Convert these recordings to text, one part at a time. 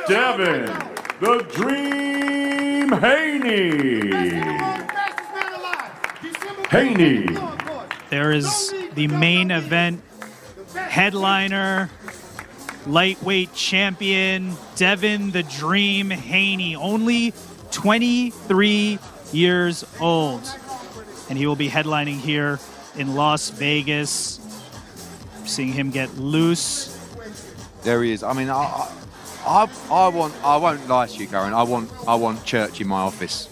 Devin, the Dream Haney. Haney. There is the main event headliner, lightweight champion, Devin the Dream Haney, only 23 years old. And he will be headlining here in Las Vegas. Seeing him get loose. There he is. I mean, I won't lie to you, Karen. I want church in my office.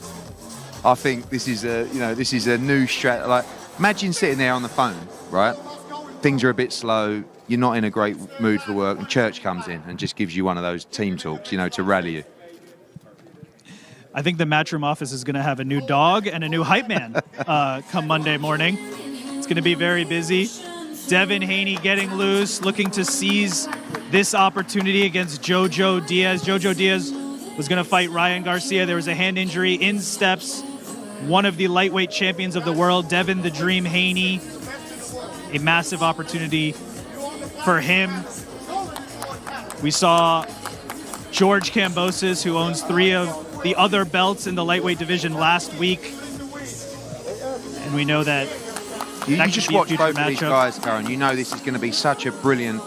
I think this is a new strat. Like, imagine sitting there on the phone, right? Things are a bit slow. You're not in a great mood for work, and church comes in and just gives you one of those team talks, to rally you. I think the Matchroom office is going to have a new dog and a new hype man come Monday morning. It's going to be very busy. Devin Haney getting loose, looking to seize this opportunity against Jojo Diaz. Jojo Diaz was going to fight Ryan Garcia. There was a hand injury. In steps one of the lightweight champions of the world, Devin the Dream Haney. A massive opportunity for him. We saw George Kambosos, who owns 3 of the other belts in the lightweight division last week. And we know that you just watch both of these guys, Karen. You know this is going to be such a brilliant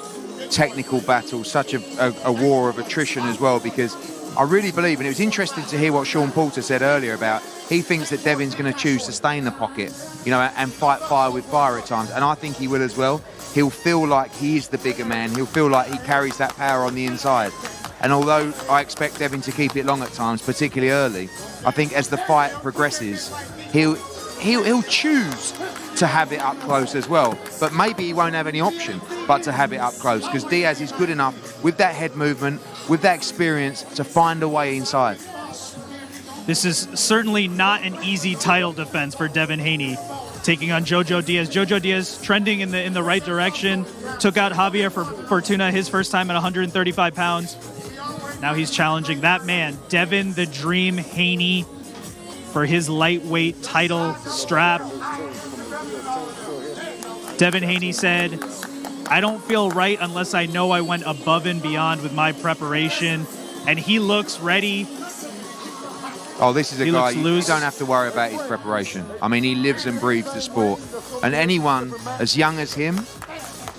technical battle, such a war of attrition as well, because I really believe, and it was interesting to hear what Sean Porter said earlier about, he thinks that Devin's going to choose to stay in the pocket, and fight fire with fire at times, and I think he will as well. He'll feel like he is the bigger man. He'll feel like he carries that power on the inside. And although I expect Devin to keep it long at times, particularly early, I think as the fight progresses, he'll choose to have it up close as well. But maybe he won't have any option but to have it up close, because Diaz is good enough with that head movement, with that experience, to find a way inside. This is certainly not an easy title defense for Devin Haney, taking on Jojo Diaz. Jojo Diaz trending in the right direction. Took out Javier Fortuna his first time at 135 pounds. Now he's challenging that man, Devin the Dream Haney, for his lightweight title strap. Devin Haney said, "I don't feel right unless I know I went above and beyond with my preparation." And he looks ready. Oh, this is a guy you don't have to worry about his preparation. I mean, he lives and breathes the sport. And anyone as young as him,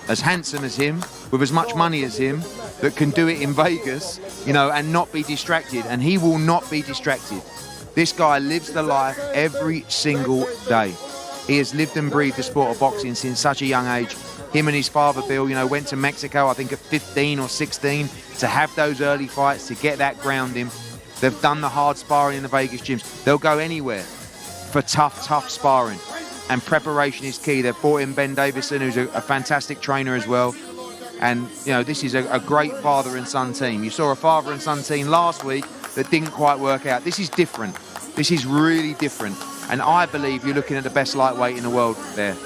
as handsome as him, with as much money as him, that can do it in Vegas, and not be distracted. And he will not be distracted. This guy lives the life every single day. He has lived and breathed the sport of boxing since such a young age. Him and his father, Bill, went to Mexico, I think at 15 or 16, to have those early fights, to get that grounding. They've done the hard sparring in the Vegas gyms. They'll go anywhere for tough sparring. And preparation is key. They've brought in Ben Davison, who's a fantastic trainer as well. And, this is a great father and son team. You saw a father and son team last week that didn't quite work out. This is different. This is really different. And I believe you're looking at the best lightweight in the world there.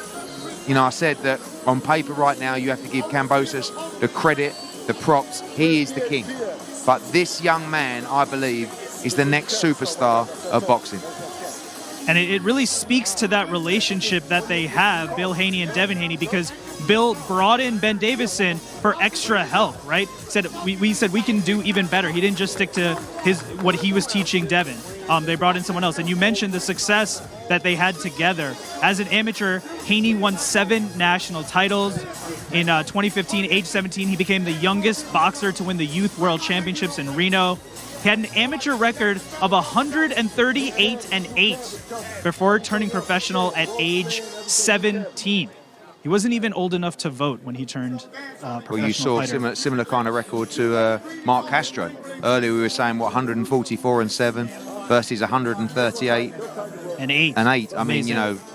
I said that on paper right now, you have to give Kambosos the credit, the props. He is the king. But this young man, I believe, is the next superstar of boxing. And it really speaks to that relationship that they have, Bill Haney and Devin Haney, because Bill brought in Ben Davison for extra help, right? We said we can do even better. He didn't just stick to what he was teaching Devin. They brought in someone else. And you mentioned the success that they had together. As an amateur, Haney won 7 national titles. In 2015, age 17, he became the youngest boxer to win the Youth World Championships in Reno. He had an amateur record of 138-8 before turning professional at age 17. He wasn't even old enough to vote when he turned professional. Well, you saw a similar kind of record to Mark Castro. Earlier we were saying, 144-7 versus 138-8. I mean,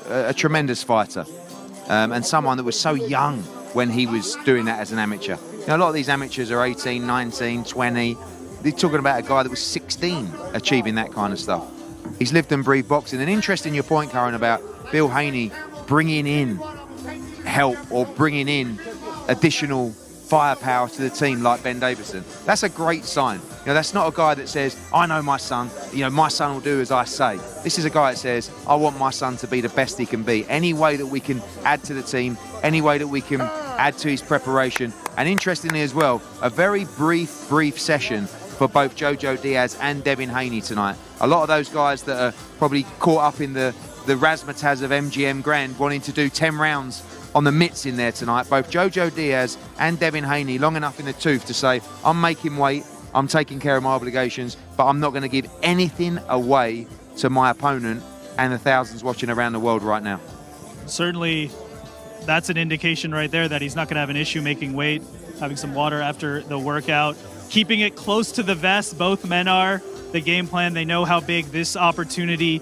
a tremendous fighter. And someone that was so young when he was doing that as an amateur. A lot of these amateurs are 18, 19, 20. They're talking about a guy that was 16 achieving that kind of stuff. He's lived and breathed boxing. And interesting your point, Karen, about Bill Haney bringing in help or bringing in additional firepower to the team like Ben Davison. That's a great sign. That's not a guy that says, I know my son, my son will do as I say. This is a guy that says, I want my son to be the best he can be. Any way that we can add to the team, any way that we can add to his preparation. And interestingly as well, a very brief session for both Jojo Diaz and Devin Haney tonight. A lot of those guys that are probably caught up in the razzmatazz of MGM Grand wanting to do 10 rounds on the mitts in there tonight. Both Jojo Diaz and Devin Haney long enough in the tooth to say, I'm making weight, I'm taking care of my obligations, but I'm not going to give anything away to my opponent and the thousands watching around the world right now. Certainly, that's an indication right there that he's not going to have an issue making weight, having some water after the workout, keeping it close to the vest. Both men are. The game plan, they know how big this opportunity